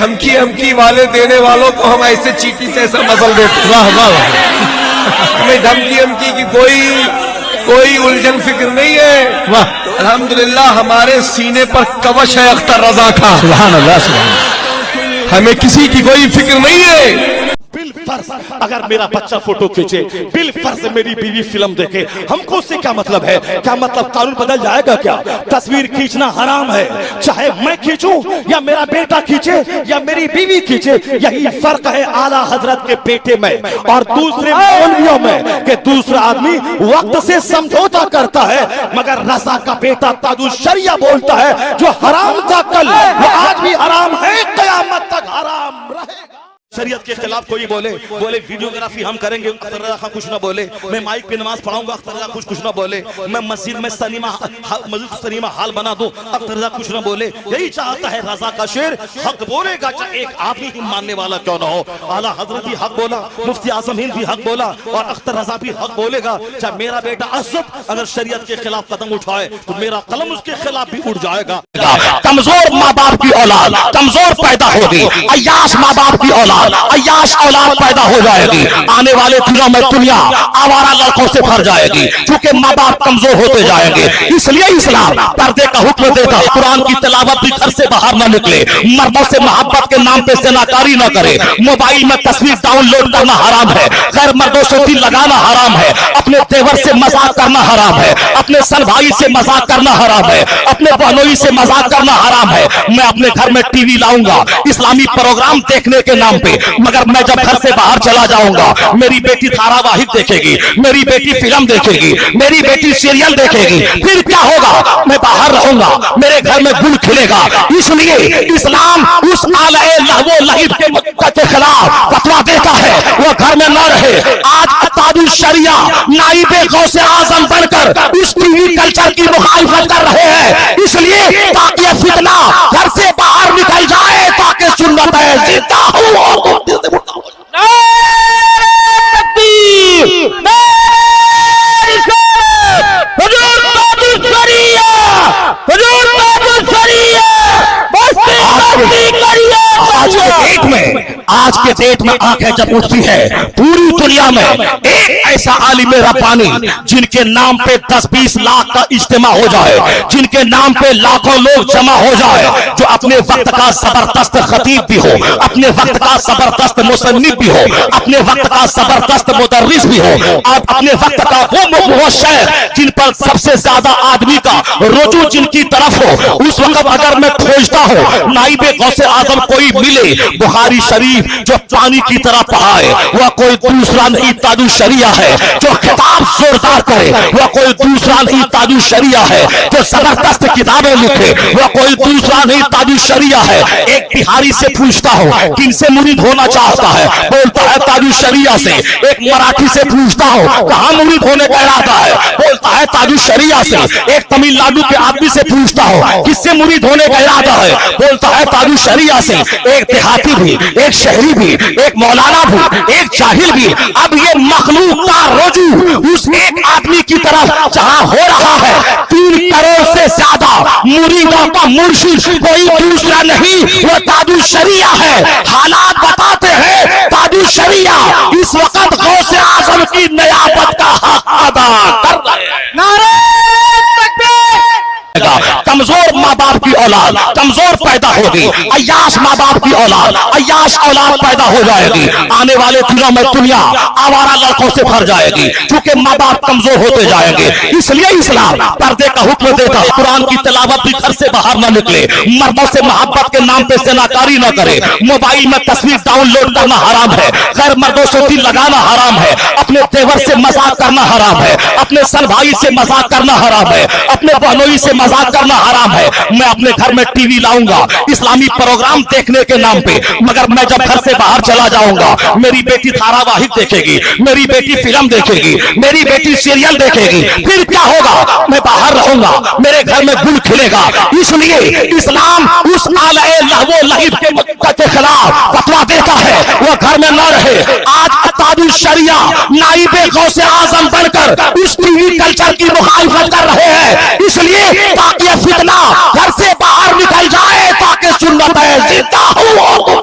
धमकी वाले देने वालों को हम ऐसे चीटी से ऐसा मसल देते। वाह वाह, हमें धमकी की कोई उलझन फिक्र नहीं है। वाह, अल्हम्दुलिल्लाह हमारे सीने पर कवच है अख्तर रजा का। सुभान अल्लाह, सुभान अल्लाह। हमें किसी की कोई फिक्र नहीं है। अगर मेरा बच्चा फोटो खींचे, बिल फर्ज मेरी बीवी फिल्म देखे, हमको उससे क्या मतलब है? क्या मतलब कानून बदल जाएगा क्या? तस्वीर खींचना हराम है, चाहे मैं खींचूं या मेरा बेटा खींचे या मेरी बीवी खींचे। यही फर्क है आला हजरत के बेटे में और दूसरे मौलवियों में कि दूसरा आदमी वक्त से समझौता करता है, मगर रजा का बेटा ताजुश शरिया बोलता है जो हराम था कल वो आज भी हराम है, कयामत तक हराम रहेगा। शरीयत के खिलाफ कोई बोले वीडियोग्राफी हम करेंगे, अख्तर रजा खां कुछ ना बोले। मैं माइक पे नमाज पढ़ाऊंगा, अख्तर रजा कुछ ना बोले। मैं मस्जिद में सनीमा हाल बना दूं, अख्तर रजा कुछ ना बोले। यही चाहता है रजा का शेर, हक बोलेगा चाहे एक आदमी ही मानने वाला क्यों ना हो। आला हजरत भी हक बोला, मुफ्ती आजम हिंद भी हक बोला और अख्तर रजा भी हक बोलेगा। चाहे मेरा बेटा असद अगर शरीयत के खिलाफ कदम उठाए तो मेरा कलम उसके खिलाफ भी उठ जाएगा। कमजोर माँ बाप की औलाद कमजोर पैदा होगी, अय्याश माँ बाप की औलाद अय्याश औलाद पैदा हो जाएगी। आने वाले दिनों में दुनिया आवारा लड़कों से भर जाएगी क्योंकि माँ बाप कमजोर होते जाएंगे। इसलिए इस्लाम पर्दे का हुक्म देता, कुरान की तिलावत भी घर से बाहर न निकले, मर्दों से मोहब्बत के नाम पे सेनाकारी न करे, मोबाइल में तस्वीर डाउनलोड करना हराम है, गैर मर्दों से दिल लगाना हराम है, अपने तेवर से मजाक करना हराम है, अपने सन भाई से मजाक करना हराम है, अपने बहनोई से मजाक करना हराम है। मैं अपने घर में टीवी लाऊंगा इस्लामी प्रोग्राम देखने के नाम पे, मगर मैं जब घर से बाहर चला जाऊंगा मेरी बेटी धारावाहिक देखेगी, मेरी बेटी फिल्म देखेगी, मेरी बेटी सीरियल देखेगी, फिर क्या होगा? मैं बाहर रहूंगा, मेरे घर में गुल खिलेगा। इसलिए इस्लाम उस आले लहवो लहिब के खिलाफ फतवा देता है वो घर में न रहे। आज ताजुश शरिया नाइबे गौसे आजम बनकर इस टीवी कल्चर की मुखालिफत कर रहे हैं, इसलिए ताकि ये फितना घर से बाहर निकल जाए, ताकि सुन्नत है जिंदा हो। आज के डेट में आंखें जब उठती है पूरी दुनिया में एक ऐसा आलिम रब्बानी जिनके नाम पे 10-20 लाख का इज्तिमा हो जाए, जिनके नाम पे लाखों लोग जमा हो जाए, जो अपने वक्त का जबरदस्त खतीब भी हो, अपने वक्त का जबरदस्त मुसन्निफ भी हो, अपने वक्त का जबरदस्त मुदर्रिस भी हो, और अपने वक्त का वो शेख जिन पर सबसे ज्यादा आदमी का रुजू जिनकी तरफ हो, उस वक्त अगर मैं खोजता हूँ नाइबे गौसे आजम कोई मिले बुखारी शरीफ जो पानी की तरह पढ़ाए, वह कोई दूसरा नहीं ताजुश शरिया है। जो खिताब जोरदार करे वह कोई दूसरा नहीं ताजुश शरिया है। जो जबरदस्त किताबें लिखे वह कोई दूसरा नहीं ताजुश शरिया है। एक बिहारी से पूछता हूँ किनसे मुरीद होना चाहता है, बोलता है ताजुश शरिया से। एक मराठी से पूछता हूँ कहाँ मुरीद होने का इरादा है, बोलता है ताजुश शरिया से। एक तमिलनाडु के आदमी से पूछता हूँ किससे मुरीद होने का इरादा है, बोलता है ताजुश शरिया से। एक देहाती भी, एक शहरी भी, एक मौलाना भी, एक जाहिल भी, अब ये मखलूक का रुजू उस एक आदमी की तरफ जहां हो रहा है 3 करोड़ से ज्यादा मुरीदों का मुर्शिद कोई दूसरा नहीं वो ताजुश शरिया है। हालात बताते हैं ताजुश शरिया इस वक्त गौसे आजम की नियाबत का हक अदा कर रहे हैं। कमजोर माँ बाप की औलाद कमजोर पैदा होगी, अय्याश माँ बाप की औलाद अय्याश औलाद पैदा हो जाएगी। आने वाले दिनों में दुनिया आवारा लड़कों से भर जाएगी क्योंकि माँ बाप कमजोर होते जाएंगे। इसलिए इस्लाम पर्दे का हुक्म देता, कुरान की तिलावत भी घर से बाहर न निकले, मर्दों से मोहब्बत के नाम पे सेनाकारी न करे, मोबाइल में तस्वीर डाउनलोड करना हराम है, गैर मर्दों से दिल लगाना हराम है, अपने तेवर से मजाक करना हराम है, अपने सन भाई से मजाक करना हराम है, अपने बहनोई से मजाक करना हराम है। मैं अपने घर में टीवी लाऊंगा इस्लामी प्रोग्राम देखने के नाम पे, मगर मैं जब घर से बाहर चला जाऊंगा मेरी बेटी धारावाहिक देखेगी, मेरी बेटी फिल्म देखेगी, मेरी बेटी सीरियल देखेगी, फिर क्या होगा? मैं बाहर रहूंगा, मेरे घर में गुल खिलेगा। इसलिए इस्लाम उस आले लहवो लहिब के खिलाफ फतवा देता है वह घर में न रहे। आज ताजुश शरिया नाइबे गौसे आजम बनकर इस टीवी कल्चर की मुखालिफत कर रहे हैं, इसलिए ताकि ये फितना घर से बाहर निकल जाए, ताकि सुन्नत है जिंदा हो।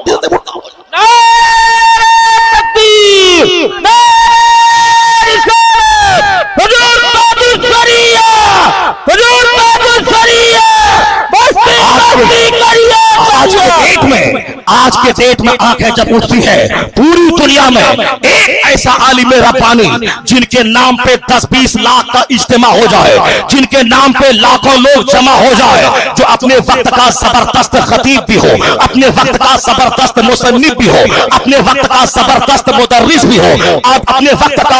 डेट में, आज के डेट में आंखें जब उठती है पूरी दुनिया में एक ऐसा आलिम रब्बानी जिनके नाम पे 10-20 लाख का इज्तिमा हो जाए, जिनके नाम पे लाखों लोग जमा हो जाए, जो अपने वक्त का जबरदस्त खतीब भी हो, अपने वक्त का जबरदस्त मुसन्निफ भी हो, अपने वक्त का जबरदस्त मुदर्रिस भी हो, और अपने वक्त का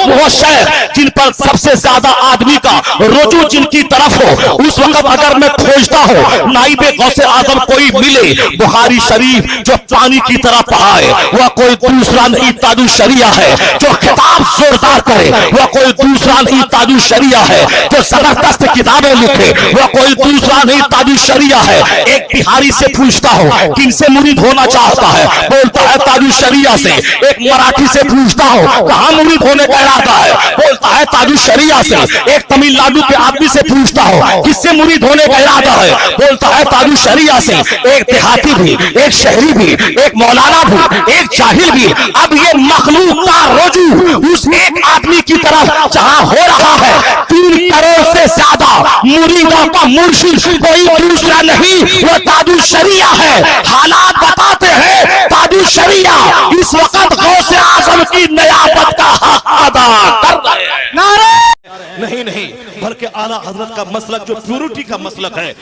वो शेख जिन पर सबसे ज्यादा आदमी का रुजू जिनकी तरफ हो, उस वक्त अगर मैं खोजता हूं नाइबे गौसे आजम कोई मिले बुखारी शरीफ जो पानी की तरह बहाए, वह कोई दूसरा नहीं ताजु शरिया है, जो खिताब जोरदार करे वह कोई दूसरा नहीं ताजु शरिया है, जो जबरदस्त किताबें लिखे वह कोई दूसरा नहीं ताजु शरिया है। एक बिहारी से पूछता हूं किनसे मुरीद होना चाहता है, बोलता है ताजु शरिया से। एक मराठी से पूछता हूं कहां मुरीद होने का इरादा है, बोलता है ताजु शरिया से। एक तमिलनाडु के आदमी से पूछता हूं किससे मुरीद होने का इरादा है, बोलता है ताजु शरिया से। एक देहाती भी, एक शहरी भी, एक मौलाना भी, एक जाहिल भी, अब ये मखलूक का रुजू उस एक आदमी की तरफ जहां हो रहा है 3 करोड़ से ज्यादा मुरीदों का मुर्शिद कोई दूसरा नहीं वो ताजु शरिया है। हालात बताते हैं ताजु शरिया इस वक्त गौसे आजम की नियाबत का हक अदा कर रहे हैं। नहीं नहीं, बल्कि आला हजरत का मसलक जो प्योरिटी का मसलक है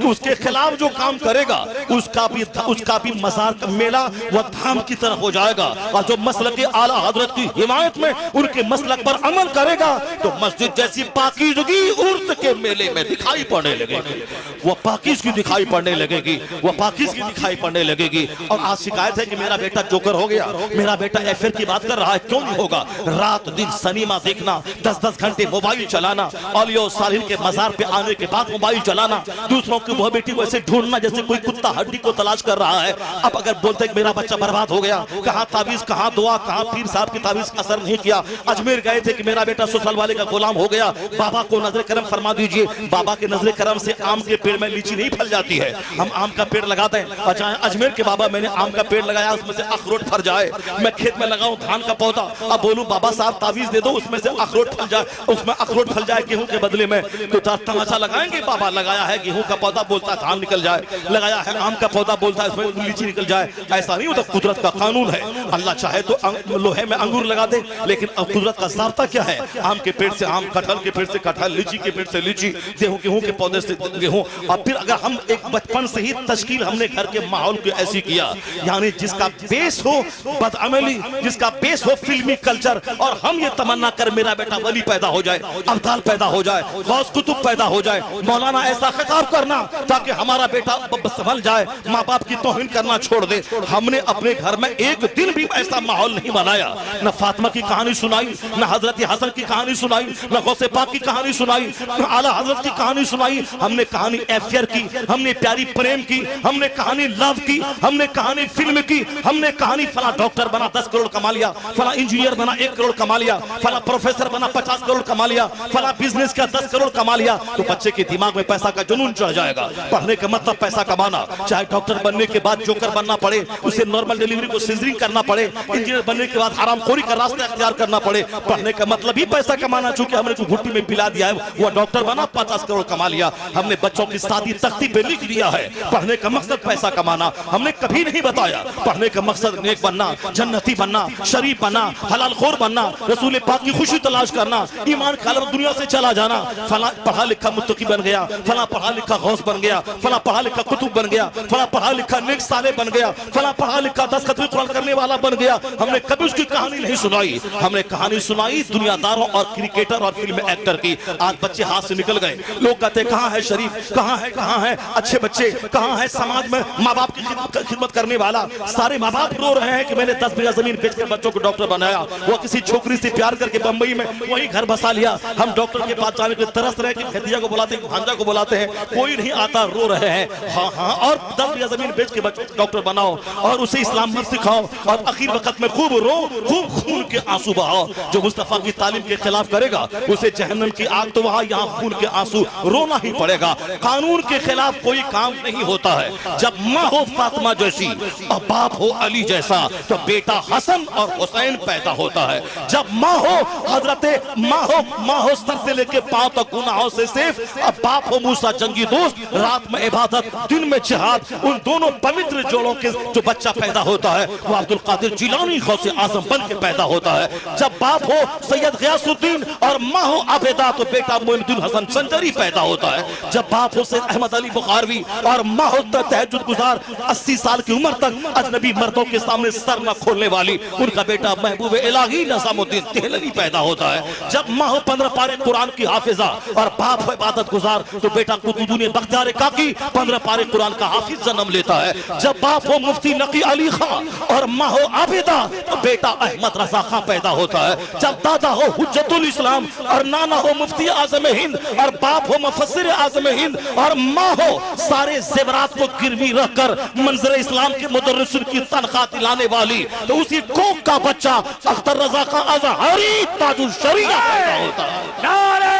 उसके खिलाफ जो काम करेगा उसका भी मजार का मेला वह धाम की तरफ हो जाएगा। और जो मसलक आला हजरत की हिमायत में उनके मसलक पर अमल करेगा तो मस्जिद जैसी पाकीज़गी उर्स के मेले में दिखाई पड़ने लगेगी, वह पाकीज़गी दिखाई पड़ने लगेगी, वह पाकीज़गी दिखाई पड़ने लगेगी। और आज शिकायत है कि मेरा बेटा जोकर हो गया, मेरा बेटा एफआईआर की बात कर रहा है। क्यों नहीं होगा? रात दिन सिनेमा देखना, 10-10 घंटे मोबाइल चलाना, औलिया सालिहीन के मजार पे आने के बाद मोबाइल चलाना, दूसरों की वह बेटी को ऐसे ढूंढना जैसे कोई कुत्ता हड्डी को तलाश कर रहा है। अब अगर बोलते कि मेरा बच्चा बर्बाद हो गया, कहां ताबीज, कहां दुआ, कहां पीर साहब की ताबीज असर नहीं किया। अजमेर गए थे कि मेरा बेटा ससुराल वाले का गुलाम हो गया, बाबा को नजर करम फरमा दीजिए। बाबा के नजर करम से आम के पेड़ में लीची नहीं फल जाती है, हम आम का पेड़ लगाते हैं। अच्छा अजमेर के बाबा मैंने आम का पेड़ लगाया, उसमें से अखरोट फल जाए। मैं खेत में लगाऊं धान का पौधा, अब बोलूं बाबा साहब ताबीज दे दो उसमें से अखरोट फल जाए, उसमें अखरोट फल जाए गेहूं के बदले में, तो तमाशा लगाएंगे। बाबा लगाया है गेहूं का पौधा, बोलता है धान निकल जाए, लगाया है आम का पौधा, बोलता है इसमें लीची निकल जाए। ऐसा नहीं होता, कुदरत का कानून है। अल्लाह चाहे तो लोहे में अंगूर लगा दे, लेकिन अब कुदरत का ज़ाब्ता क्या है? आम के पेड़ से आम, कटहल के पेड़ से कटहल, लीची के पेड़ से लीची, गेहूं के पौधे से गेहूं। और फिर अगर हम एक बचपन से ही तश्कील हमने घर के माहौल को ऐसी किया, यानी जिसका बेस हो बदअमली, जिसका बेस हो फिल्मी कल्चर, और हम ये तमन्ना कर मेरा बेटा वली पैदा हो जाए, अब्दाल पैदा हो जाए, गौस कुतुब पैदा हो जाए, मौलाना ऐसा खिताब करना ताकि हमारा बेटा संभल जाए, माँ बाप की तौहीन करना छोड़ दे। हमने अपने घर में एक दिन भी ऐसा माहौल नहीं बनाया। न फातिमा की कहानी सुनाई, न हजरत हसन की कहानी सुनाई, न गौसे पाक की कहानी सुनाई, न आला हजरत की कहानी सुनाई। हमने कहानी एफआईआर की, हमने प्यारी प्रेम की, हमने कहानी लव की, हमने कहानी फिल्म की, हमने कहानी फला डॉक्टर बना 10 करोड़ कमा लिया, फला इंजीनियर बना 1 करोड़ कमा लिया, फला प्रोफेसर बना 50 करोड़ कमा लिया, फला बिजनेस का 10 करोड़ कमा लिया। तो बच्चे के दिमाग में पैसा का जुनून चढ़ जाएगा। पढ़ने का मतलब पैसा कमाना, चाहे डॉक्टर बनने के बाद जोकर बनना पड़े, उसे नॉर्मल डिलीवरी को सिजरिंग करना पड़े, इंजीनियर बनने के बाद हरामखोरी का रास्ता अख्तियार करना पड़े। पढ़ने का मतलब ही पैसा कमाना, चूंकि हमने जो घुट्टी में पिला दिया है वो डॉक्टर बना 50 करोड़ कमा लिया। हमने बच्चों की शादी तख्ती पे लिख दिया है, पढ़ने का मकसद पैसा कमाना। हमने कभी नहीं बताया पढ़ने का मकसद नेक बनना, जन्नती बनना, शरीफ बनना, हलाल खोर बनना, रसूल पाक की खुशी तलाश करना, ईमान खालम दुनिया से चला जाना। फला पढ़ा लिखा मुत्तकी बन गया, फला पढ़ा लिखा गौस बन गया, फला पढ़ा लिखा कुतुब बन गया, फला पढ़ा लिखा नेक साले बन गया, फला पढ़ा लिखा 10 खतरे कुरान करने वाला बन गया। हमने कभी उसकी कहानी नहीं सुनाई। हमने कहानी सुनाई दुनियादारों और क्रिकेटर और फिल्म एक्टर की। आज बच्चे हाथ से निकल गए। लोग कहते कहां है शरीफ, कहां है अच्छे बच्चे, कहां है समाज में माँ बाप की खिदमत करने वाला। सारे माँ बाप रो रहे हैं कि मैंने 10 बीघा जमीन बेचकर बच्चों को डॉक्टर बनाया, वो किसी छोकरी से प्यार करके बंबई में वही घर बसा लिया। हम डॉक्टर के पास जाने के तरस रहे कि भतीजा को बुलाते हैं, भांजा को बुलाते हैं, कोई नहीं आता, रो रहे हैं। हाँ, और 10 बीघा जमीन बेच के बच्चों को डॉक्टर बनाओ और उसे इस्लाम मत सिखाओ, और आखिर वक्त में खूब रो, खूब खून के आंसू बहाओ। जो मुस्तफा की तालीम के खिलाफ करेगा उसे जहन्नम की आग, तो वहां यहाँ खून के आंसू रोना ही पड़ेगा। कानून के खिलाफ कोई काम नहीं होता है। जब माँ हो फातिमा जैसी और बाप हो अली जैसा, तो बेटा हसन और हुसैन पैदा होता है। जब माँ हो हजरत माँ हो सर से लेकर के पांव तक गुनाहों से सिर्फ। अब बाप हो मूसा जंगी दोस्त, रात में इबादत दिन में जिहाद, उन दोनों पवित्र जोड़ों के जो बच्चा पैदा होता है वो अब्दुल कादिर जिलानी गौसे आजम बन के पैदा होता है। जब बाप हो सैयद गयासुद्दीन और माँ हो आबेदा तो बेटा मोइनुद्दीन हसन संजरी पैदा होता है। जब बाप हो सैयद अहमद अली बुखारवी और माँ हो तहज्जुद गुजार 80 साल की उम्र तक अजनबी मर्दों के सामने सर न खोलने वाली उनका बेटा महबूब इलाही निजामुद्दीन देहलवी पैदा होता है। जब माँ हो 15 पारे कुरान की हाफिजा और बाप हो इबादत गुजार तो बेटा कुतुबुद्दीन बख्तियार काकी 15 पारे कुरान का हाफिज जन्म लेता है। जब बाप हो मुफ्ती नकी अली खां और माँ हो आबिदा तो बेटा अहमद रजा खां पैदा होता है। जब दादा हो हुज्जतुल इस्लाम और नाना हो मुफ्ती आजम हिंद और बाप हो मुफस्सिर आजम हिंद और माँ हो सारे जेवरात को गिरवी रखकर मंजर इस्लाम के मुदर्रिसिन की तनख्वाह दिलाने वाली तो उसी कोक का बच्चा अख्तर रजा का अज़हरी ताजुल शरीया पैदा होता है। नारे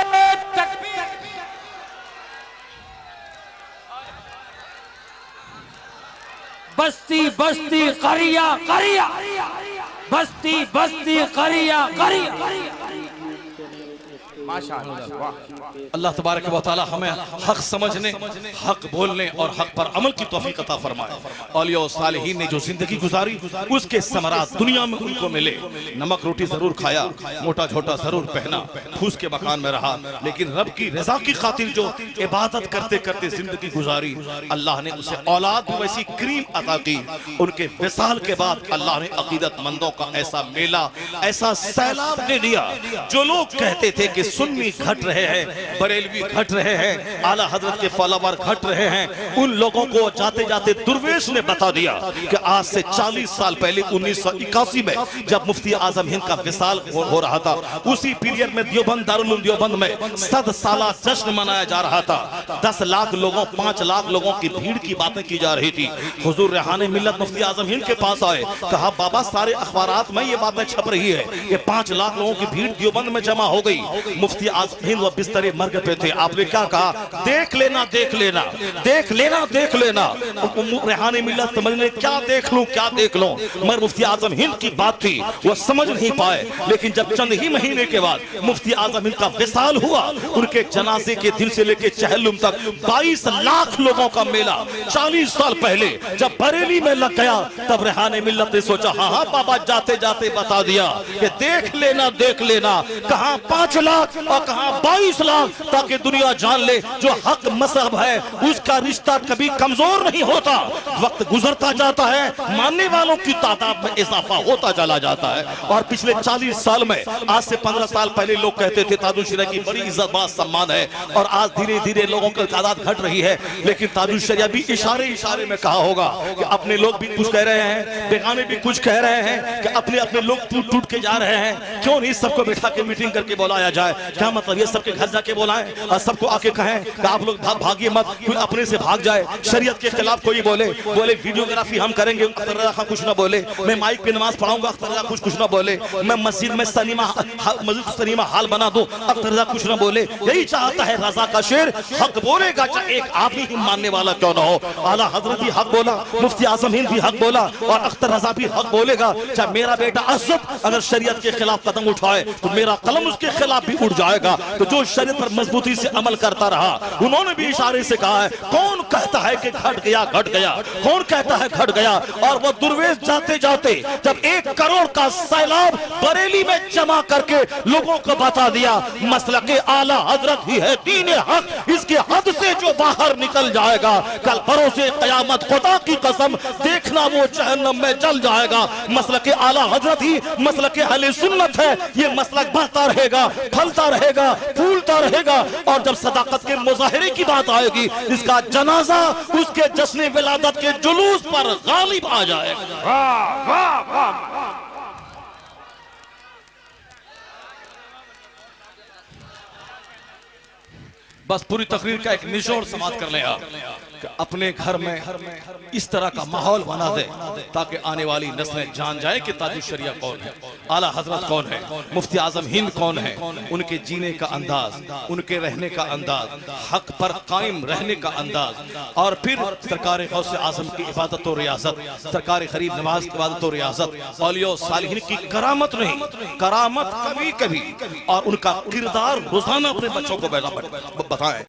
तकबीर। बस्ती बस्ती करिया करिया, बस्ती बस्ती करिया करिया। अल्लाह तबारक व तआला हमें हक समझने, हक बोलने और हक पर अमल की तौफीक अता फरमाए। औलिया और सालिहीन ने जो जिंदगी गुजारी उसके समरात दुनिया में उनको मिले। नमक रोटी जरूर खाया, मोटा छोटा जरूर पहना, फूस के मकान में रहा, लेकिन रब की रजा की खातिर जो इबादत करते करते जिंदगी गुजारी अल्लाह ने उसे औलाद वैसी क्रीम अता की। उनके विसाल के बाद अल्लाह ने अकीदतमंदों का ऐसा मेला, ऐसा सैलाब दे दिया। जो लोग कहते थे कि सुन्नी घट रहे हैं, बरेलवी घट रहे हैं, आला हजरत के फॉलोवर घट रहे हैं, उन लोगों को जाते जाते दुर्वेश ने बता दिया कि आज से 40 साल पहले 1981 में जब मुफ्ती आजम हिंद का विसाल हो रहा था उसी पीरियड में देवबंद दारुल उलूम देवबंद में 100 साला जश्न मनाया जा रहा था। 10 लाख लोगों 5 लाख लोगों की भीड़ की बातें की जा रही थी। हुजूर रेहाने मिल्लत मुफ्ती आजम हिंद के पास आए, कहा बाबा सारे अखबारात में ये बातें छप रही है, ये 5 लाख लोगों की भीड़ देवबंद में जमा हो गई। मुफ्ती आजम हिंद वो बिस्तरे मर्ग पे थे। आपने क्या कहा? देख लेना देख लेना देख लेना देख लेना। रेहाने मिल्लत समझने क्या देख लूं क्या देख लूं, मगर मुफ्ती आजम हिंद की बात थी वो समझ नहीं पाए। लेकिन जब चंद ही महीने के बाद मुफ्ती आजम हिंद का विसाल हुआ, उनके जनाजे के दिन से लेकर चहलुम तक 22 लाख लोगों का मेला 40 साल पहले जब बरेली में लग गया, तब रेहाने मिल्लत ने सोचा हाँ बाबा जाते जाते बता दिया कि देख लेना कहां 5 लाख और कहां 22 लाख, ताकि दुनिया जान ले जो हक मजहब है उसका रिश्ता कभी कमजोर नहीं होता। वक्त गुजरता जाता है, मानने वालों की तादाद में इजाफा होता चला जाता है। और पिछले 40 साल में आज से 15 साल पहले लोग कहते थे ताजुल शरिया की बड़ी इज्जत बड़ा सम्मान है, और आज धीरे धीरे लोगों की तादाद घट रही है। लेकिन ताजुल शरिया भी इशारे में कहा होगा कि अपने लोग भी कुछ कह रहे हैं, बेगाने भी कुछ कह रहे हैं कि अपने लोग टूट के जा रहे हैं। क्यों नहीं सबको बिठा के मीटिंग करके बुलाया जाए? क्या मतलब ये सबके घर जाके बुलाएं और सबको आके कहें कि आप लोग भागिए मत, कोई अपने से भाग जाए। शरीयत के खिलाफ कोई बोले वीडियोग्राफी हम करेंगे, अख्तर रजा खां कुछ ना बोले। मैं माइक पे नमाज पढ़ाऊंगा, अख्तर रजा कुछ ना बोले। मैं मस्जिद में सनीमा हाल बना दूं, अख्तर रजा कुछ ना बोले। यही चाहता है रजा का शेर, हक बोलेगा चाहे एक आदमी ही मानने वाला क्यों ना हो। आला हजरत भी हक बोला, मुफ्ती आजम हिंद भी हक बोला और अख्तर रजा भी हक बोलेगा। चाहे मेरा बेटा असद अगर शरीयत के खिलाफ कदम उठाए तो मेरा कलम उसके खिलाफ भी उठ जाएगा। तो जो शरीयत पर मजबूती से अमल करता रहा, उन्होंने भी इशारे से कहा है कौन कहता है कि घट गया, कौन कहता है घट गया। और वो दुर्वेश जाते जाते जब 1 करोड़ का सैलाब बरेली में जमा करके लोगों को बता दिया मसलके आला हजरत ही है दीन हक, इसके हद से जो बाहर निकल जाएगा कल भरोसे कयामत खुदा की कसम देखना वो जहन्नम में जल जाएगा। मसलके आला हजरत ही मसलके अहले सुन्नत है। ये मसलक बढ़ता रहेगा, फलता रहेगा, फूलता रहेगा। और जब सदाकत के मुजाहिरे की बात आएगी, इसका जनाजा उसके जश्न विलादत के जुलूस पर गालिब आ जाएगा। वाह वाह वाह। बस पूरी तकरीर का एक निचोड़ समाप्त कर लें आप कि अपने घर में इस तरह का माहौल बना दे ताकि आने वाली नस्लें जान जाए कि ताजुल शरिया कौन है, आला हजरत कौन है, मुफ्ती आजम हिंद कौन है, उनके जीने का अंदाज, उनके रहने का अंदाज, हक पर कायम रहने का अंदाज, और फिर सरकार गौसे आजम की इबादत और रियासत, सरकार गरीब नवाज की इबादत और रियासत, औलिया सालिहीन की करामत नहीं, करामत कभी कभी, और उनका किरदार रोजाना अपने बच्चों को बताएं।